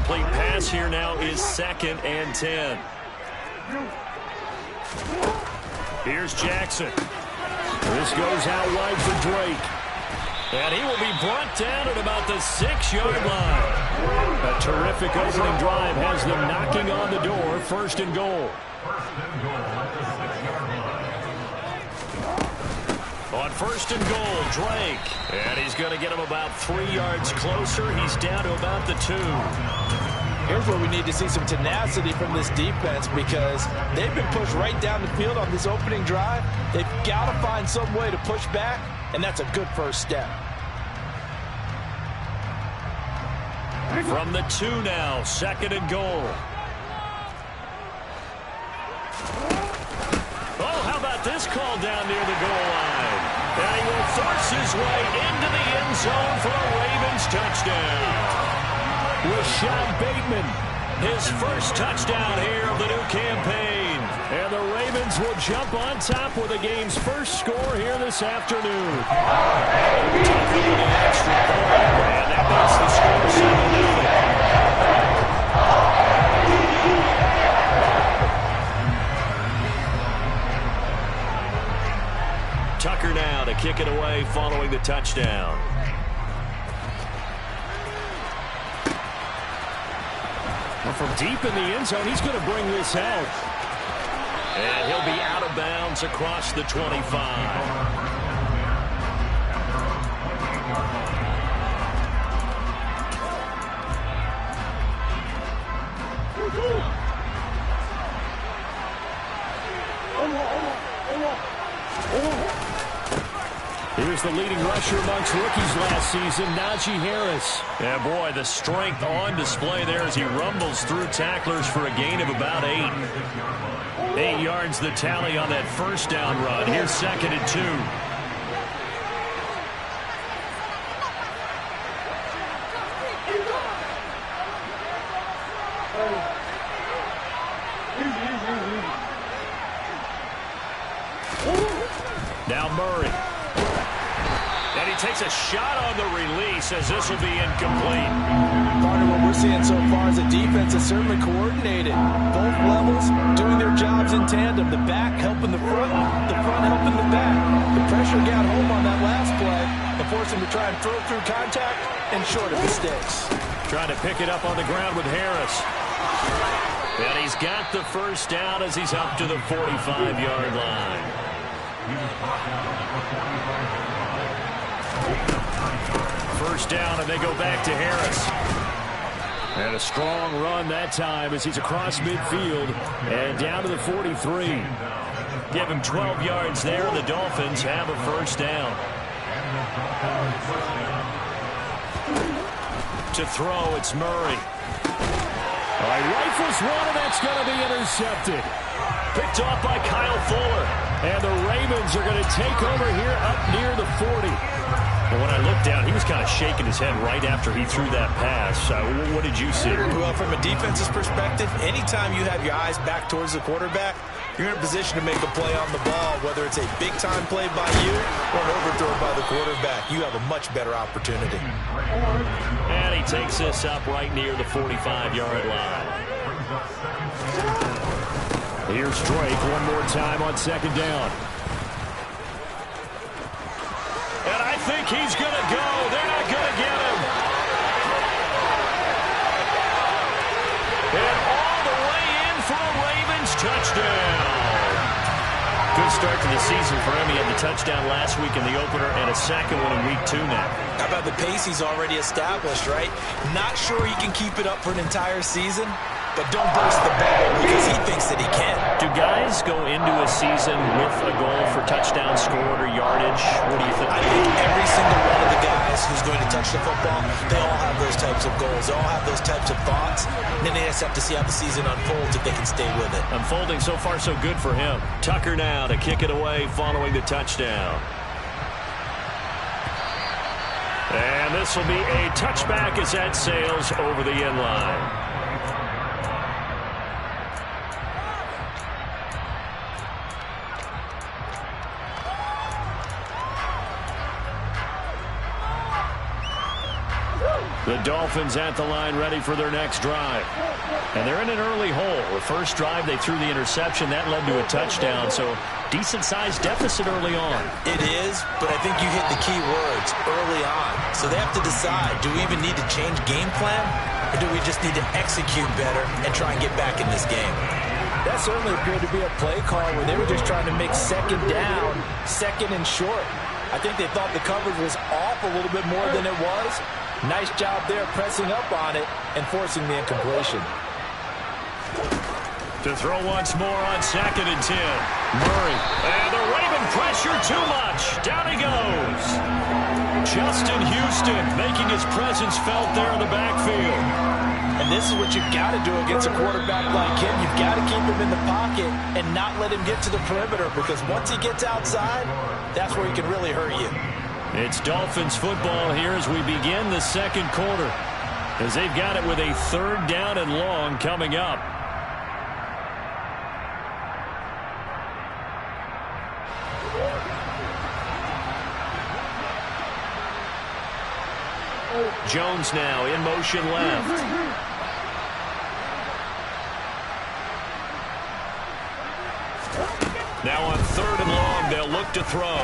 incomplete pass here now is 2nd and 10. Here's Jackson. This goes out wide for Drake. And he will be brought down at about the 6-yard line. A terrific opening drive has them knocking on the door. 1st and goal. On 1st and goal, Drake. And he's going to get him about 3 yards closer. He's down to about the 2. Here's where we need to see some tenacity from this defense, because they've been pushed right down the field on this opening drive. They've got to find some way to push back, and that's a good first step. From the 2 now, 2nd and goal. Oh, how about this call down near the goal line? And he will force his way into the end zone for a Ravens touchdown. Rashad Bateman, his first touchdown here of the new campaign. And the Ravens will jump on top with the game's first score here this afternoon. Tucker with an extra point, and that makes the score 7-0. Tucker now to kick it away following the touchdown. From deep in the end zone, he's going to bring this out. And he'll be out of bounds across the 25. Here's the leading rusher amongst rookies last season, Najee Harris. Yeah, boy, the strength on display there as he rumbles through tacklers for a gain of about 8. 8 yards the tally on that first down run. Here's 2nd and 2. Now Murray. And he takes a shot on the release as this will be incomplete. Part of what we're seeing so far is the defense is certainly coordinated. Both levels doing their jobs in tandem. The back helping the front helping the back. The pressure got home on that last play and forced him to try and throw through contact and short of the sticks. Trying to pick it up on the ground with Harris. And he's got the first down as he's up to the 45-yard line. First down, and they go back to Harris. And a strong run that time as he's across midfield and down to the 43. Give him 12 yards there, and the Dolphins have a first down. To throw, it's Murray. All right, rifles one, and that's going to be intercepted. Picked off by Kyle Fuller. And the Ravens are going to take over here up near the 40. But when I looked down, he was kind of shaking his head right after he threw that pass. What did you see? Well, from a defense's perspective, anytime you have your eyes back towards the quarterback, you're in a position to make a play on the ball, whether it's a big-time play by you or an overthrow by the quarterback. You have a much better opportunity. And he takes this up right near the 45-yard line. Here's Drake one more time on 2nd down. And I think he's going to go. They're not going to get him. And all the way in for a Ravens touchdown. Good start to the season for him. He had the touchdown last week in the opener and a second one in week 2 now. How about the pace he's already established, right? Not sure he can keep it up for an entire season, but don't burst the bubble because he thinks that he can. Do guys go into a season with a goal for touchdown scored or yardage? What do you think? I think every single one of the guys who's going to touch the football, they all have those types of goals. They all have those types of thoughts. And then they just have to see how the season unfolds if they can stay with it. Unfolding so far so good for him. Tucker now to kick it away following the touchdown. And this will be a touchback as that sails over the end line. The Dolphins at the line ready for their next drive. And they're in an early hole. The first drive, they threw the interception. That led to a touchdown, so decent-sized deficit early on. It is, but I think you hit the key words, early on. So they have to decide, do we even need to change game plan, or do we just need to execute better and try and get back in this game? That certainly appeared to be a play call where they were just trying to make second down, second and short. I think they thought the coverage was off a little bit more than it was. Nice job there pressing up on it and forcing the incompletion. To throw once more on 2nd and 10. Murray. And the Raven pressure too much. Down he goes. Justin Houston making his presence felt there in the backfield. And this is what you've got to do against a quarterback like him. You've got to keep him in the pocket and not let him get to the perimeter, because once he gets outside, that's where he can really hurt you. It's Dolphins football here as we begin the second quarter, as they've got it with a 3rd down and long coming up. Jones now in motion left. Now on 3rd and long, they'll look to throw.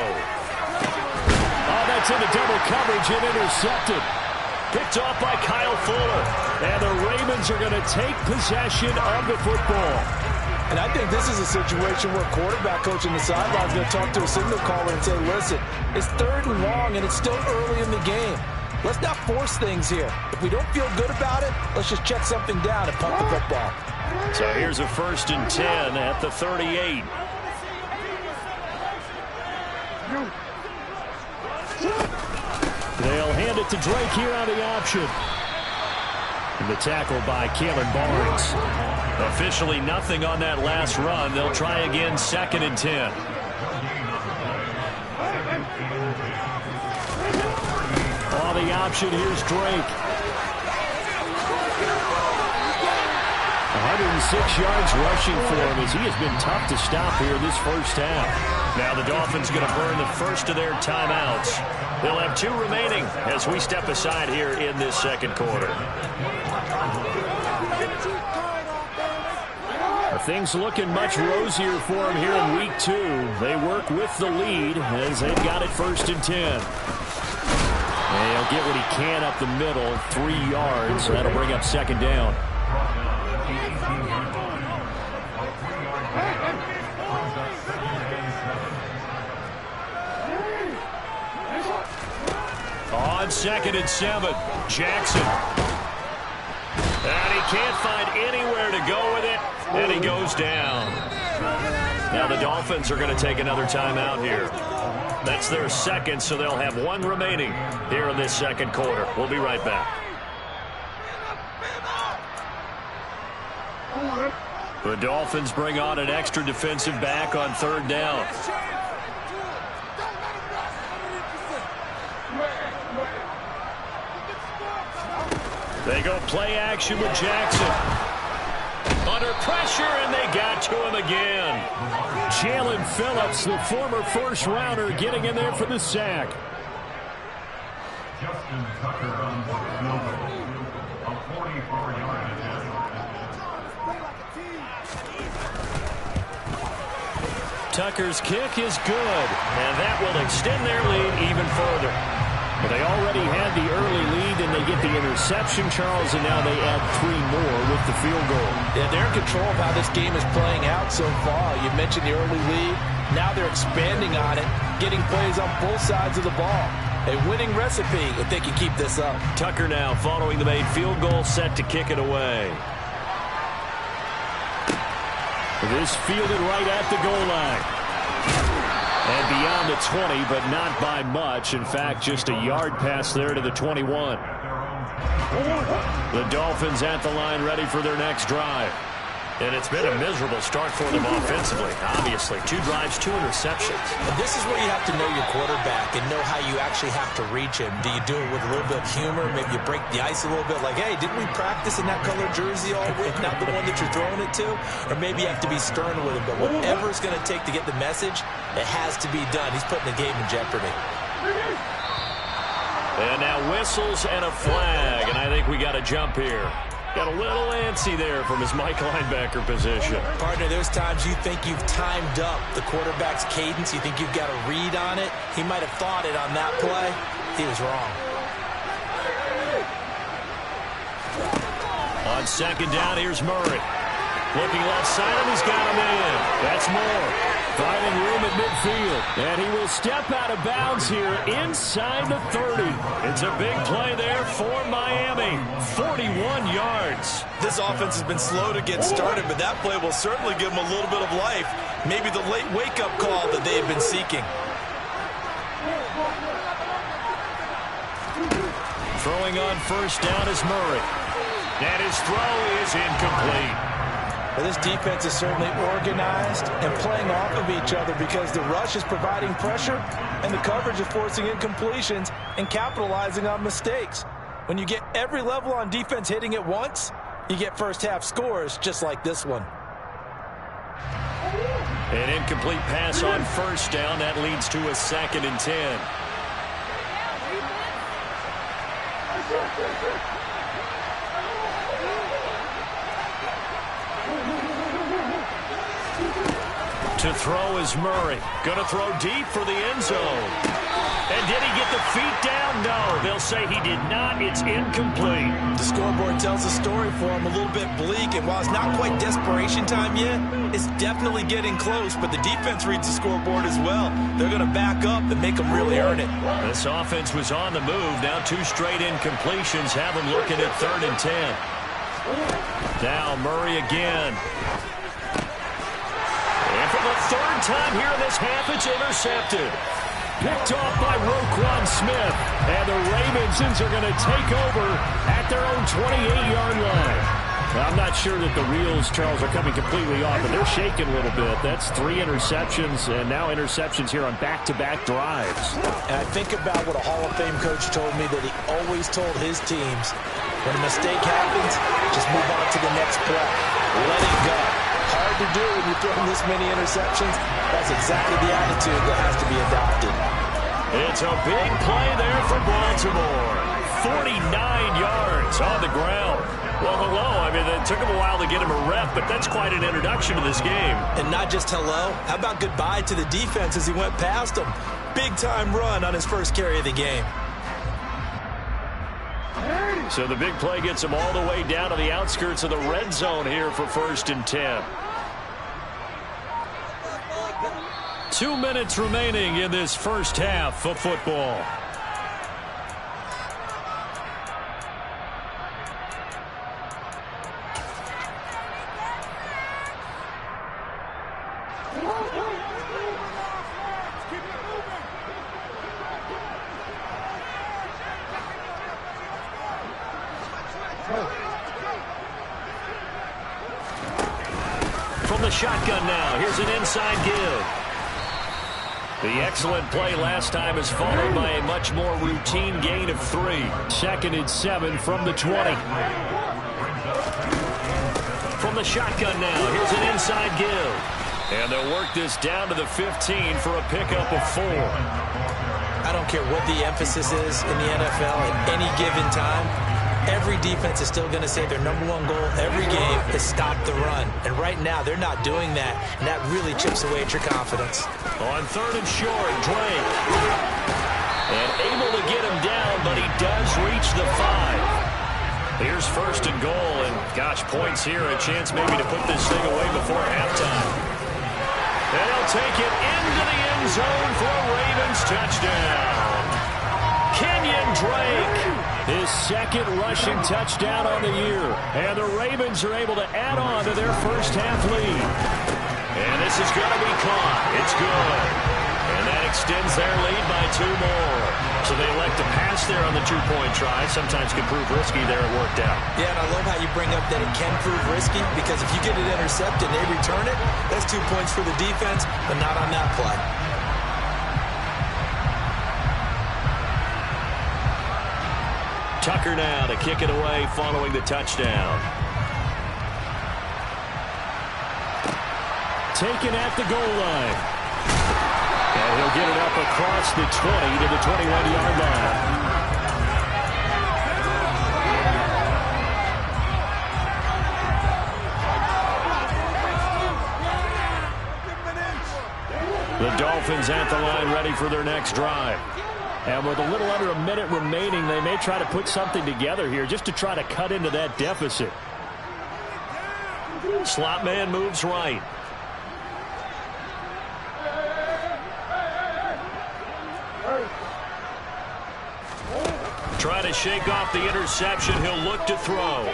Oh, that's into double coverage and intercepted. Picked off by Kyle Fuller. And the Ravens are going to take possession of the football. And I think this is a situation where quarterback coach on the sideline is going to talk to a signal caller and say, listen, it's 3rd and long and it's still early in the game. Let's not force things here. If we don't feel good about it, let's just check something down and punt the football. So here's a 1st and 10 at the 38. They'll hand it to Drake here on the option. And the tackle by Kalen Barnes. Officially nothing on that last run. They'll try again 2nd and 10. On the option, here's Drake. 106 yards rushing for him as he has been tough to stop here this first half. Now the Dolphins going to burn the first of their timeouts. They'll have 2 remaining as we step aside here in this second quarter. Things looking much rosier for them here in week 2. They work with the lead as they've got it 1st and 10. And he'll get what he can up the middle, 3 yards. That'll bring up 2nd down. On 2nd and 7, Jackson. And he can't find anywhere to go with it, and he goes down. Now the Dolphins are going to take another timeout here. That's their 2nd, so they'll have 1 remaining here in this second quarter. We'll be right back. The Dolphins bring on an extra defensive back on 3rd down. They go play action with Jackson. Under pressure, and they got to him again. Jalen Phillips, the former 1st rounder, getting in there for the sack. Justin Tucker on the field, a 44-yard attempt. Tucker's kick is good, and that will extend their lead even further. But they already had the early lead, and they get the interception, Charles, and now they add 3 more with the field goal. Yeah, they're in control of how this game is playing out so far. You mentioned the early lead. Now they're expanding on it, getting plays on both sides of the ball. A winning recipe if they can keep this up. Tucker now following the made field goal, set to kick it away. This fielded right at the goal line. And beyond the 20, but not by much. In fact, just a yard pass there to the 21. The Dolphins at the line ready for their next drive. And it's been a miserable start for them offensively. Obviously, 2 drives, 2 interceptions. And this is where you have to know your quarterback and know how you actually have to reach him. Do you do it with a little bit of humor? Maybe you break the ice a little bit like, hey, didn't we practice in that color jersey all week, not the one that you're throwing it to? Or maybe you have to be stern with him. But whatever it's going to take to get the message, it has to be done. He's putting the game in jeopardy. And now whistles and a flag, and I think we got a jump here. Got a little antsy there from his Mike linebacker position. Partner, there's times you think you've timed up the quarterback's cadence. You think you've got a read on it. He might have thought it on that play. He was wrong. On second down, here's Murray. Looking left side, and he's got him in. That's Moore. Finding room at midfield. And he will step out of bounds here inside the 30. It's a big play there for Miami. 41 yards. This offense has been slow to get started, but that play will certainly give them a little bit of life. Maybe the late wake-up call that they've been seeking. Throwing on first down is Murray. And his throw is incomplete. Well, this defense is certainly organized and playing off of each other because the rush is providing pressure and the coverage is forcing incompletions and capitalizing on mistakes. When you get every level on defense hitting at once, you get first half scores just like this one. An incomplete pass on first down. That leads to a 2nd and 10. To throw is Murray. Going to throw deep for the end zone. And did he get the feet down? No, they'll say he did not. It's incomplete. The scoreboard tells a story for him, a little bit bleak. And while it's not quite desperation time yet, it's definitely getting close. But the defense reads the scoreboard as well. They're going to back up and make them really earn it. This offense was on the move. Now 2 straight incompletions have them looking at 3rd and 10. Now Murray again. And for the 3rd time here in this half, it's intercepted. Picked off by Roquan Smith. And the Ravens are going to take over at their own 28-yard line. I'm not sure that the wheels, Charles, are coming completely off, but they're shaking a little bit. That's 3 interceptions, and now interceptions here on back-to-back drives. And I think about what a Hall of Fame coach told me that he always told his teams, when a mistake happens, just move on to the next play. Let it go. Hard to do when you throw this many interceptions. That's exactly the attitude that has to be adopted. It's a big play there for Baltimore. 49 yards on the ground. Well, hello. I mean, it took him a while to get him a rep, but that's quite an introduction to this game. And not just hello. How about goodbye to the defense as he went past him? Big-time run on his first carry of the game. So the big play gets him all the way down to the outskirts of the red zone here for 1st and 10. 2 minutes remaining in this first half of football. From the shotgun now, here's an inside give. The excellent play last time is followed by a much more routine gain of 3. 2nd and 7 from the 20. From the shotgun now, here's an inside give. And they'll work this down to the 15 for a pickup of 4. I don't care what the emphasis is in the NFL at any given time. Every defense is still going to say their #1 goal every game is stop the run. And right now, they're not doing that, and that really chips away at your confidence. On 3rd and short, Drake. And able to get him down, but he does reach the 5. Here's 1st and goal, and gosh, points here, a chance maybe to put this thing away before halftime. And he'll take it into the end zone for a Ravens touchdown. Kenyon Drake. His 2nd rushing touchdown on the year. And the Ravens are able to add on to their first half lead. And this is going to be caught. It's good. And that extends their lead by 2 more. So they elect to pass there on the 2-point try. Sometimes can prove risky. There it worked out. Yeah, and I love how you bring up that it can prove risky, because if you get it intercepted and they return it, that's 2 points for the defense, but not on that play. Tucker now to kick it away following the touchdown. Taken at the goal line. And he'll get it up across the 20 to the 21-yard line. The Dolphins at the line ready for their next drive. And with a little under a minute remaining, they may try to put something together here just to try to cut into that deficit. Slot man moves right. Try to shake off the interception. He'll look to throw.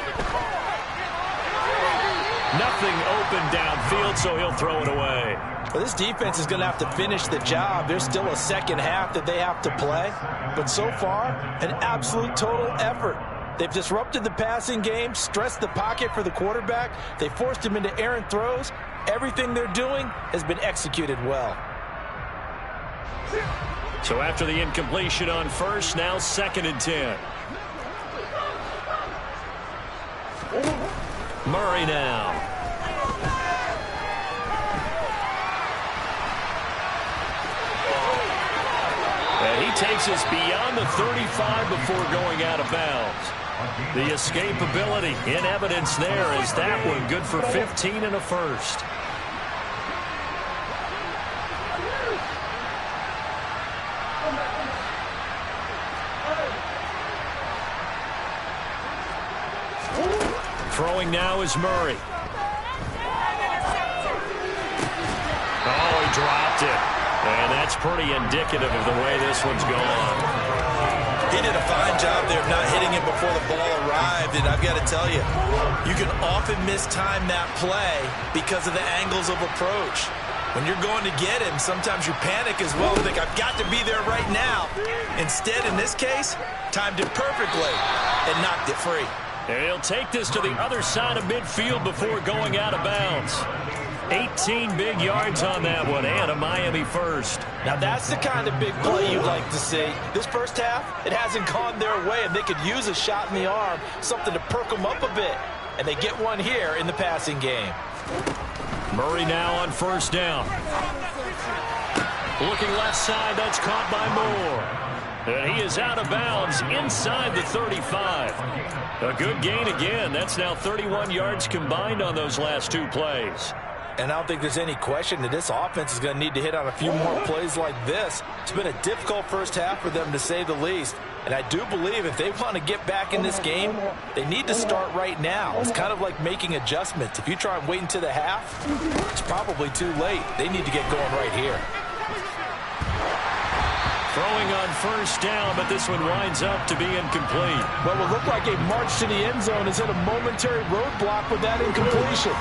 Nothing open downfield, so he'll throw it away. Well, this defense is going to have to finish the job. There's still a second half that they have to play. But so far, an absolute total effort. They've disrupted the passing game, stressed the pocket for the quarterback. They forced him into errant throws. Everything they're doing has been executed well. So after the incompletion on first, now 2nd and 10. Murray now. And he takes us beyond the 35 before going out of bounds. The escapability in evidence there as that one good for 15 and a first. Throwing now is Murray. Oh, he dropped it. And that's pretty indicative of the way this one's gone. He did a fine job there of not hitting it before the ball arrived. And I've got to tell you, you can often mistime that play because of the angles of approach. When you're going to get him, sometimes you panic as well and think, I've got to be there right now. Instead, in this case, timed it perfectly and knocked it free. And he'll take this to the other side of midfield before going out of bounds. 18 big yards on that one, and a Miami first. Now that's the kind of big play you'd like to see. This first half, it hasn't gone their way, and they could use a shot in the arm, something to perk them up a bit. And they get one here in the passing game. Murray now on first down. Looking left side, that's caught by Moore. And he is out of bounds inside the 35. A good gain again. That's now 31 yards combined on those last two plays. And I don't think there's any question that this offense is going to need to hit on a few more plays like this. It's been a difficult first half for them, to say the least. And I do believe if they want to get back in this game, they need to start right now. It's kind of like making adjustments. If you try and wait until the half, it's probably too late. They need to get going right here. Throwing on first down, but this one winds up to be incomplete. Well, it will look like a march to the end zone is at a momentary roadblock with that incompletion.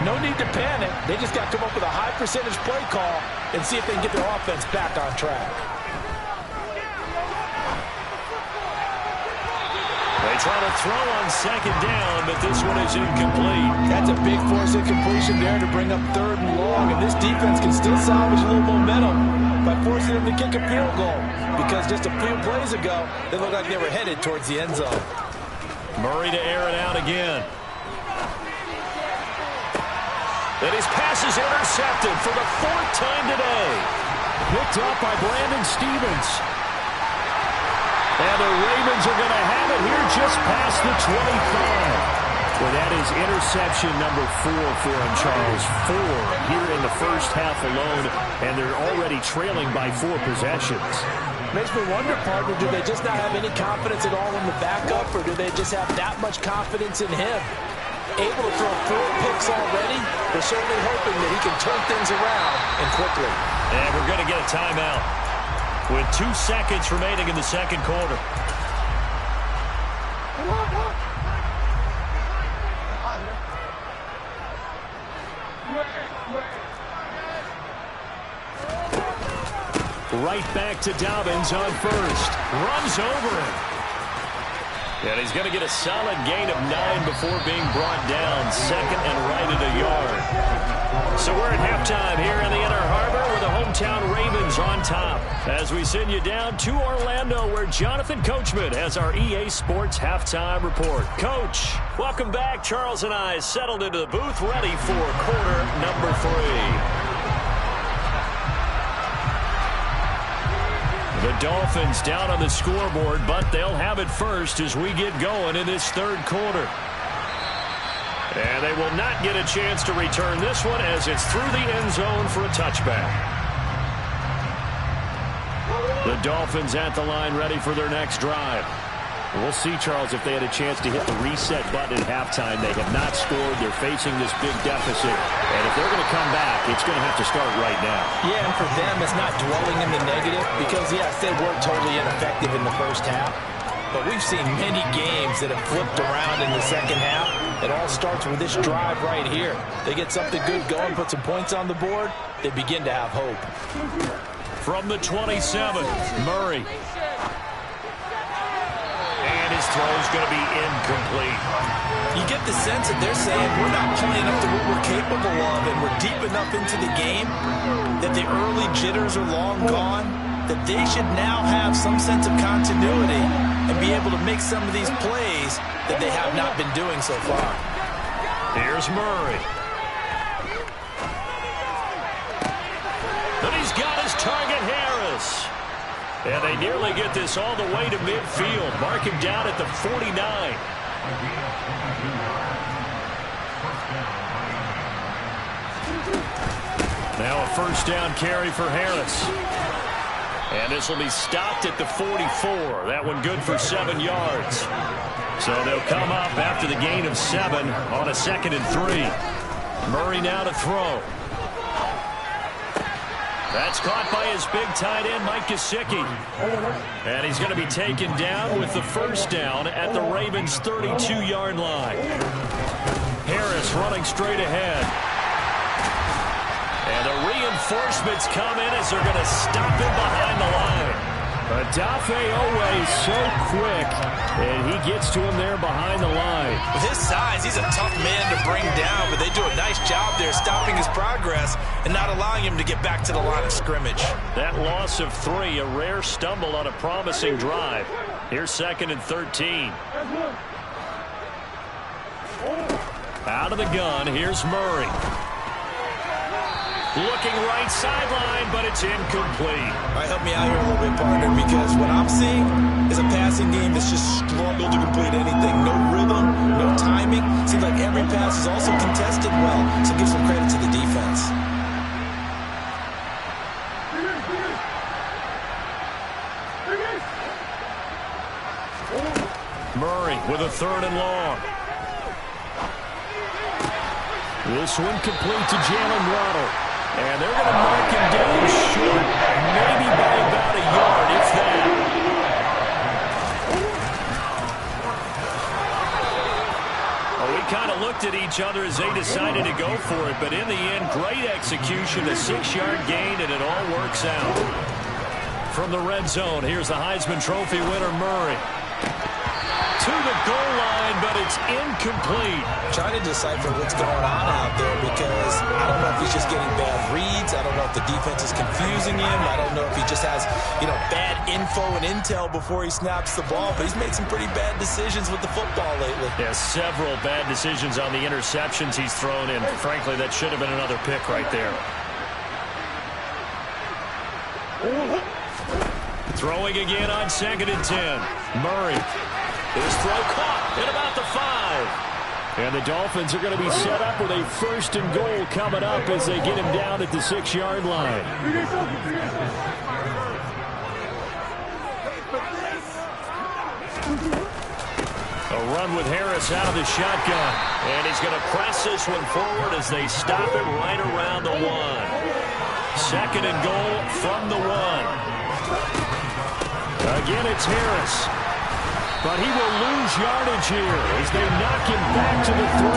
No need to panic. They just got to come up with a high percentage play call and see if they can get their offense back on track. They try to throw on second down, but this one is incomplete. That's a big force incompletion there to bring up 3rd and long, and this defense can still salvage a little momentum by forcing them to kick a field goal, because just a few plays ago, they looked like they were headed towards the end zone. Murray to air it out again. And his pass is intercepted for the 4th time today. Picked up by Brandon Stevens. And the Ravens are going to have it here just past the 25. Well, that is interception number 4 for him, Charles. 4 here in the first half alone, and they're already trailing by 4 possessions. Makes me wonder, partner, do they just not have any confidence at all in the backup, or do they just have that much confidence in him? Able to throw 4 picks already, they're certainly hoping that he can turn things around and quickly. And we're going to get a timeout with 2 seconds remaining in the second quarter. Right back to Dobbins on first. Runs over him. And he's going to get a solid gain of 9 before being brought down. 2nd and right at a yard. So we're at halftime here in the Inner Harbor with the hometown Ravens on top. As we send you down to Orlando, where Jonathan Coachman has our EA Sports halftime report. Coach, welcome back. Charles and I settled into the booth, ready for quarter number 3. The Dolphins down on the scoreboard, but they'll have it first as we get going in this 3rd quarter. And they will not get a chance to return this one as it's through the end zone for a touchback. The Dolphins at the line ready for their next drive. We'll see, Charles, if they had a chance to hit the reset button at halftime. They have not scored. They're facing this big deficit. And if they're going to come back, it's going to have to start right now. Yeah, and for them, it's not dwelling in the negative because, yes, they were totally ineffective in the first half. But we've seen many games that have flipped around in the second half. It all starts with this drive right here. They get something good going, put some points on the board, they begin to have hope. From the 27, Murray. His throw is going to be incomplete. You get the sense that they're saying we're not playing up to what we're capable of, and we're deep enough into the game that the early jitters are long gone, that they should now have some sense of continuity and be able to make some of these plays that they have not been doing so far. Here's Murray. And he's got his target, Harris. And they nearly get this all the way to midfield. Mark him down at the 49. Now a first down carry for Harris. And this will be stopped at the 44. That one good for 7 yards. So they'll come up after the gain of 7 on a 2nd and 3. Murray now to throw. That's caught by his big tight end, Mike Gesicki. And he's going to be taken down with the first down at the Ravens' 32-yard line. Harris running straight ahead. And the reinforcements come in as they're going to stop him behind the line. Odafe Owe so quick, and he gets to him there behind the line. With his size, he's a tough man to bring down, but they do a nice job there stopping his progress and not allowing him to get back to the line of scrimmage. That loss of 3, a rare stumble on a promising drive. Here's 2nd and 13. Out of the gun, here's Murray. Looking right sideline, but it's incomplete. All right, help me out here a little bit, partner, because what I'm seeing is a passing game that's just struggled to complete anything. No rhythm, no timing. Seems like every pass is also contested well, so give some credit to the defense. Murray with a 3rd and long. This one complete to Jalen Waddle. And they're going to mark him down short, maybe by about a yard, if that. Well, we kind of looked at each other as they decided to go for it, but in the end, great execution, a 6-yard gain, and it all works out. From the red zone, here's the Heisman Trophy winner, Murray. To the goal line, but it's incomplete. Trying to decipher what's going on out there because I don't know if he's just getting bad reads. I don't know if the defense is confusing him. I don't know if he just has, bad info and intel before he snaps the ball. But he's made some pretty bad decisions with the football lately. Yeah, several bad decisions on the interceptions he's thrown in. Frankly, that should have been another pick right there. Throwing again on 2nd and 10. Murray. His throw caught at about the 5. And the Dolphins are going to be set up with a 1st and goal coming up as they get him down at the 6-yard line. A run with Harris out of the shotgun. And he's going to press this one forward as they stop him right around the 1. 2nd and goal from the 1. Again, it's Harris. But he will lose yardage here as they knock him back to the 3.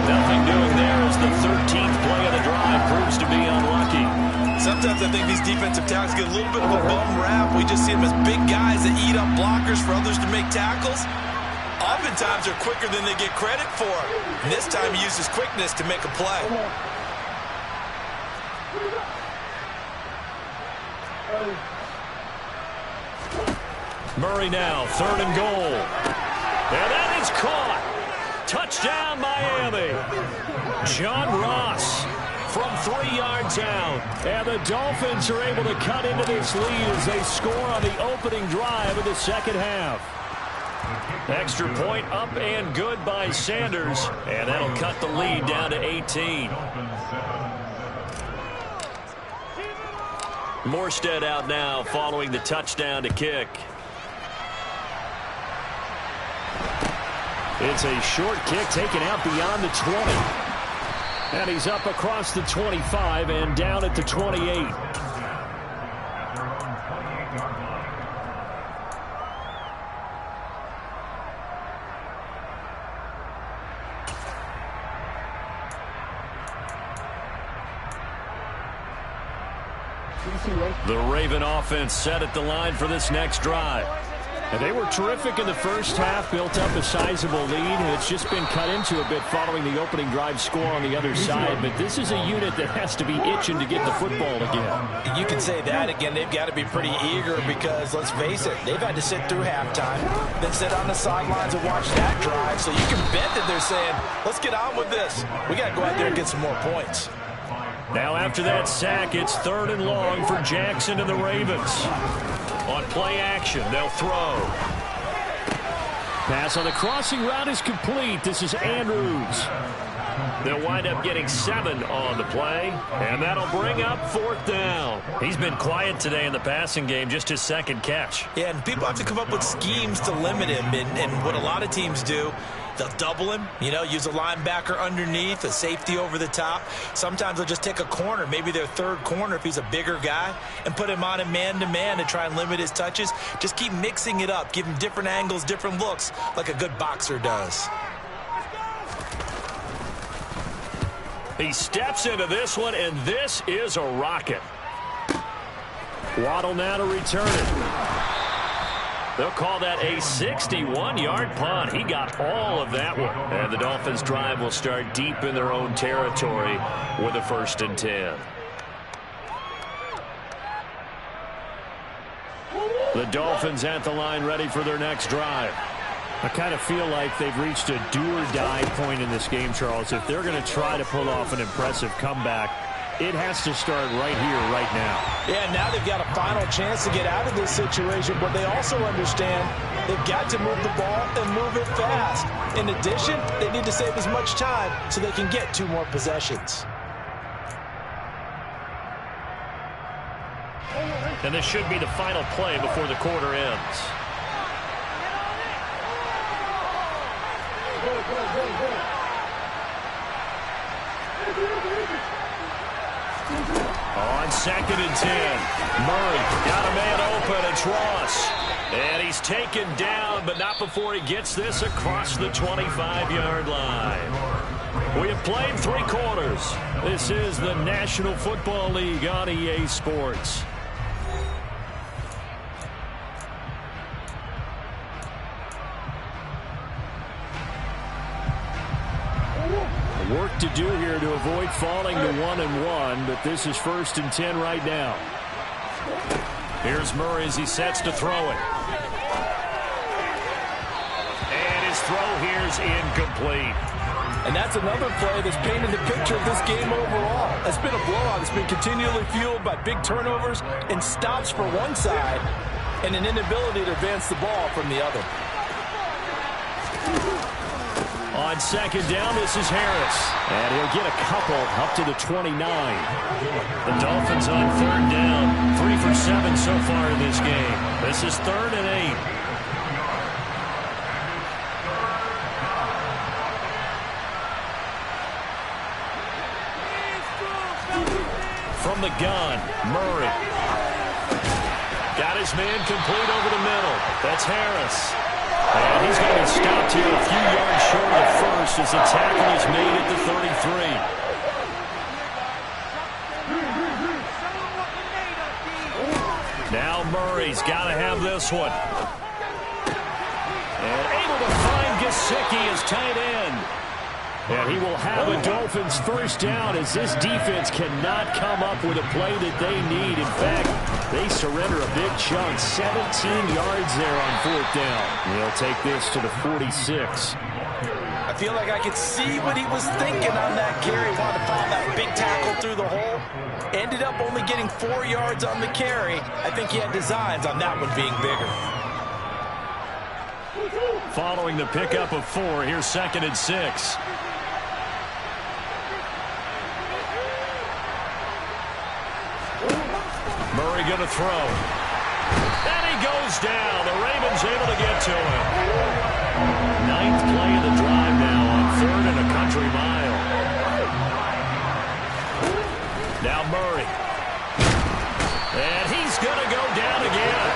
Nothing doing there as the 13th play of the drive proves to be unlucky. Sometimes I think these defensive tackles get a little bit of a bum rap. We just see them as big guys that eat up blockers for others to make tackles. Oftentimes they're quicker than they get credit for. And this time he uses quickness to make a play. Murray now, 3rd and goal. And that is caught. Touchdown, Miami. John Ross from 3 yards out. And the Dolphins are able to cut into this lead as they score on the opening drive of the second half. Extra point up and good by Sanders. And that'll cut the lead down to 18. Morstead out now following the touchdown to kick. It's a short kick taken out beyond the 20. And he's up across the 25 and down at the 28. The Raven offense set at the line for this next drive. And they were terrific in the first half, built up a sizable lead, and it's just been cut into a bit following the opening drive score on the other side. But this is a unit that has to be itching to get the football again. You can say that again. They've got to be pretty eager because, let's face it, they've had to sit through halftime, then sit on the sidelines and watch that drive. So you can bet that they're saying, let's get on with this. We got to go out there and get some more points. Now after that sack, it's 3rd and long for Jackson and the Ravens. On play action, they'll throw. Pass on the crossing route is complete. This is Andrews. They'll wind up getting 7 on the play, and that'll bring up 4th down. He's been quiet today in the passing game, just his 2nd catch. Yeah, and people have to come up with schemes to limit him, and what a lot of teams do, they'll double him, use a linebacker underneath, a safety over the top. Sometimes they'll just take a corner, maybe their 3rd corner if he's a bigger guy, and put him on a man-to-man to try and limit his touches. Just keep mixing it up, give him different angles, different looks, like a good boxer does. He steps into this one, and this is a rocket. Waddle now to return it. They'll call that a 61-yard punt. He got all of that one. And the Dolphins' drive will start deep in their own territory with a 1st and 10. The Dolphins at the line ready for their next drive. I kind of feel like they've reached a do-or-die point in this game, Charles. If they're going to try to pull off an impressive comeback, it has to start right here, right now. Yeah, now they've got a final chance to get out of this situation, but they also understand they've got to move the ball and move it fast. In addition, they need to save as much time so they can get 2 more possessions. And this should be the final play before the quarter ends. On 2nd and 10, Murray got a man open, it's Ross. And he's taken down, but not before he gets this across the 25-yard line. We have played 3 quarters. This is the National Football League on EA Sports. Work to do here to avoid falling to 1-1, but this is 1st and 10 right now. Here's Murray as he sets to throw it. And his throw here's incomplete. And that's another play that's painted the picture of this game overall. It's been a blowout. It's been continually fueled by big turnovers and stops for one side and an inability to advance the ball from the other. On 2nd down, this is Harris. And he'll get a couple up to the 29. The Dolphins on 3rd down. 3 for 7 so far in this game. This is 3rd and 8. From the gun, Murray. Got his man complete over the middle. That's Harris. And he's going to be stopped here a few yards short of first as the tackle is made at the 33. Now Murray's got to have this one. And able to find Gesicki as tight end. And he will have a Dolphins 1st down as this defense cannot come up with a play that they need. In fact, they surrender a big chunk, 17 yards there on 4th down. They'll take this to the 46. I feel like I could see what he was thinking on that carry. Wanted to find that big tackle through the hole. Ended up only getting 4 yards on the carry. I think he had designs on that one being bigger. Following the pickup of 4, here's 2nd and 6. going to throw. And he goes down. The Ravens able to get to him. Ninth play of the drive now on 3rd and a country mile. Now Murray. And he's going to go down again.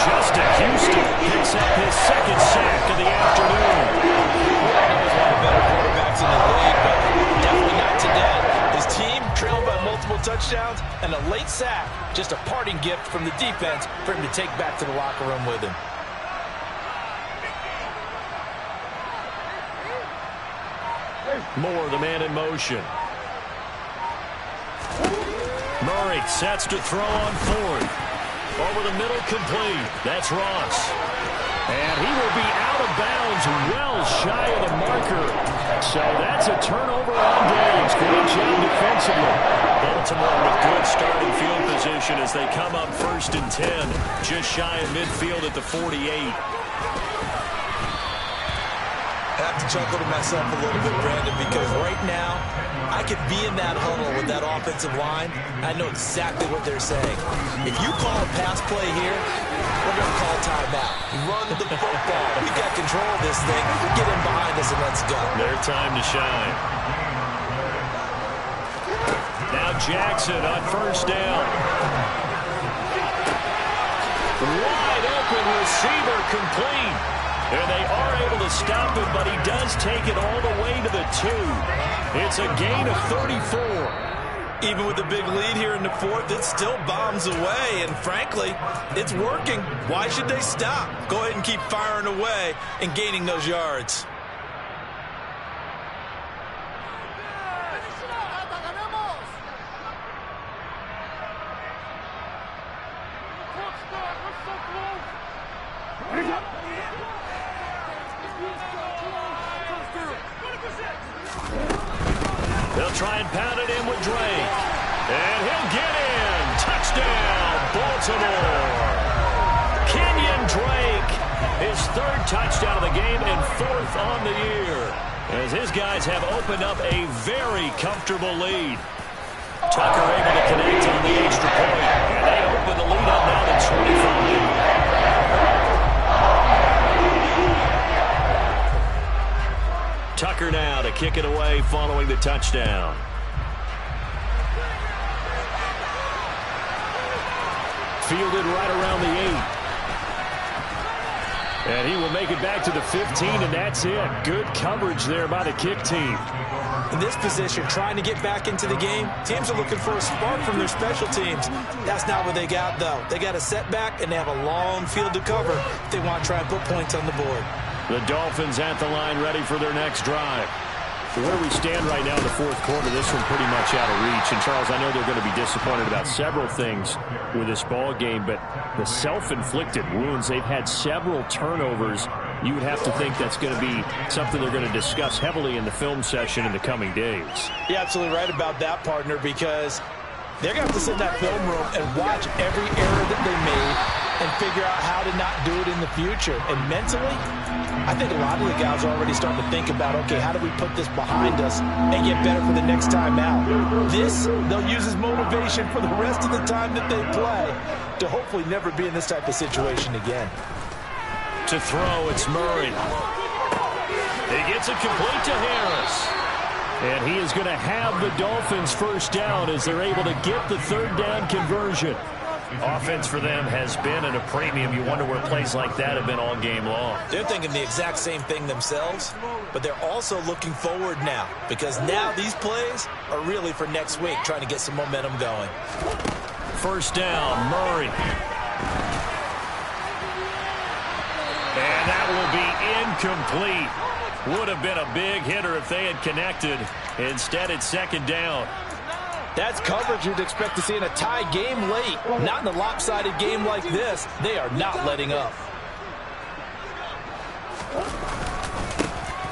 Justin Houston picks up his 2nd sack of the afternoon. He's one of the better quarterbacks in the league, but definitely not today. His team trailed by multiple touchdowns and a late sack. Just a parting gift from the defense for him to take back to the locker room with him. Moore, the man in motion. Murray sets to throw on 4th. Over the middle, complete. That's Ross. And he will be out of bounds, well shy of the marker. So that's a turnover on downs. Great job defensively. Baltimore with good starting field position as they come up 1st and 10. Just shy of midfield at the 48. I have to chuckle to myself a little bit, Brandon, because right now, I could be in that huddle with that offensive line. I know exactly what they're saying. If you call a pass play here, we're going to call timeout. Run the football. We got control of this thing. Get in behind us and let's go. Their time to shine. Now Jackson on 1st down. Wide open receiver, complete. And they are able to stop him, but he does take it all the way to the 2. It's a gain of 34. Even with the big lead here in the 4th, it still bombs away. And frankly, it's working. Why should they stop? Go ahead and keep firing away and gaining those yards. They'll try and pound it in with Drake. And he'll get in. Touchdown, Baltimore. Kenyon Drake, his 3rd touchdown of the game and 4th on the year. As his guys have opened up a very comfortable lead. Tucker able to connect on the extra point. And they open the lead up now to 25. Tucker now to kick it away following the touchdown. Fielded right around the 8. And he will make it back to the 15, and that's it. Good coverage there by the kick team. In this position, trying to get back into the game, teams are looking for a spark from their special teams. That's not what they got, though. They got a setback, and they have a long field to cover if they want to try and put points on the board. The Dolphins at the line ready for their next drive. Where we stand right now in the 4th quarter, this one pretty much out of reach. And, Charles, I know they're going to be disappointed about several things with this ball game, but the self-inflicted wounds, they've had several turnovers. You would have to think that's going to be something they're going to discuss heavily in the film session in the coming days. You're absolutely right about that, partner, because they're going to have to sit in that film room and watch every error that they made and figure out how to not do it in the future. And mentally, I think a lot of the guys are already starting to think about, okay, how do we put this behind us and get better for the next time out? This, they'll use as motivation for the rest of the time that they play to hopefully never be in this type of situation again. To throw, it's Murray. He gets it complete to Harris. And he is going to have the Dolphins 1st down as they're able to get the 3rd down conversion. Offense for them has been at a premium. You wonder where plays like that have been all game long. They're thinking the exact same thing themselves, but they're also looking forward now because now these plays are really for next week, trying to get some momentum going. 1st down, Murray. And that will be incomplete. Would have been a big hitter if they had connected. Instead, it's 2nd down. That's coverage you'd expect to see in a tie game late. Not in a lopsided game like this. They are not letting up.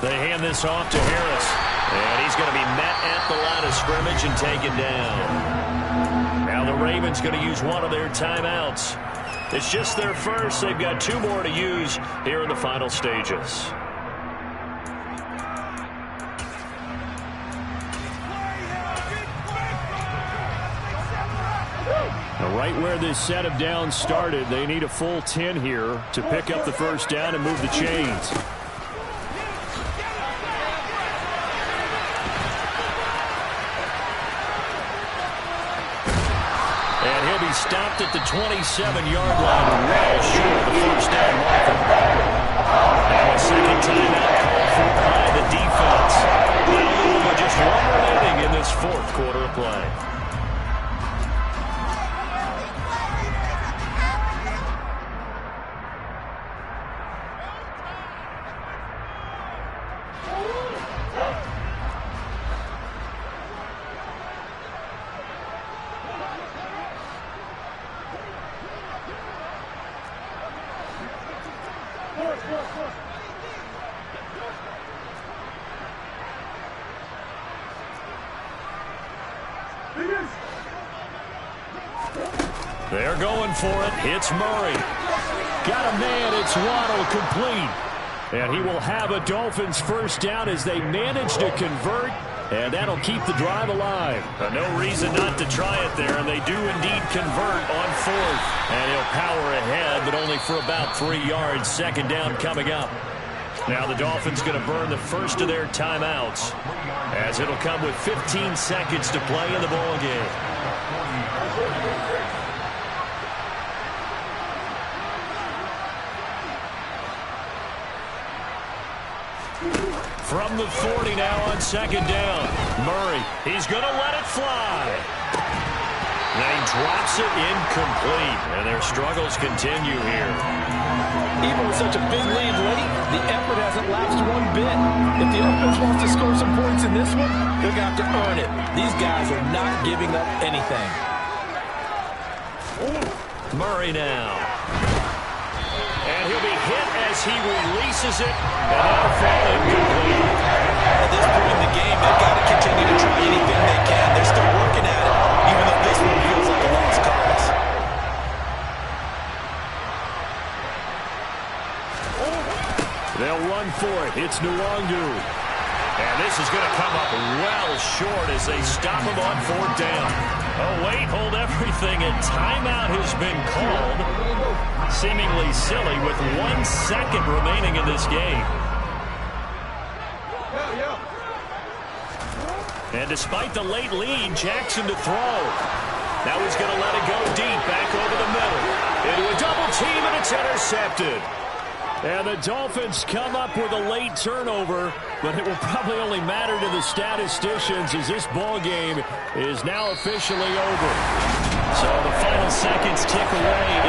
They hand this off to Harris. And he's going to be met at the line of scrimmage and taken down. Now the Ravens going to use one of their timeouts. It's just their first. They've got 2 more to use here in the final stages. Right where this set of downs started, they need a full 10 here to pick up the first down and move the chains. And he'll be stopped at the 27-yard line, well short of the first down marker. Now a second timeout called for by the defense. Now with just one remaining in this fourth quarter of play. They're going for it. It's Murray. Got a man. It's Waddle, complete. And he will have a Dolphins first down as they manage to convert. And that'll keep the drive alive. No reason not to try it there, and they do indeed convert on fourth. And he'll power ahead, but only for about 3 yards. Second down coming up. Now the Dolphins going to burn the first of their timeouts, as it'll come with 15 seconds to play in the ball game. From the 40 now on second down. Murray, he's going to let it fly. Then he drops it incomplete, and their struggles continue here. Even with such a big lead late, the effort hasn't lapsed one bit. If the offense wants to score some points in this one, they're going to have to earn it. These guys are not giving up anything. Murray now. And he'll be hit as he releases it, and that'll fall incomplete. At this point in the game, they've got to continue to try anything they can. They're still working at it, even though this one feels like a lost cause. They'll run for it. It's Nwangu. And this is going to come up well short as they stop him on fourth down. Oh, wait, hold everything. A timeout has been called. Seemingly silly with 1 second remaining in this game. And despite the late lead, Jackson to throw. Now he's going to let it go deep, back over the middle. Into a double team, and it's intercepted. And the Dolphins come up with a late turnover, but it will probably only matter to the statisticians as this ball game is now officially over. So the final seconds tick away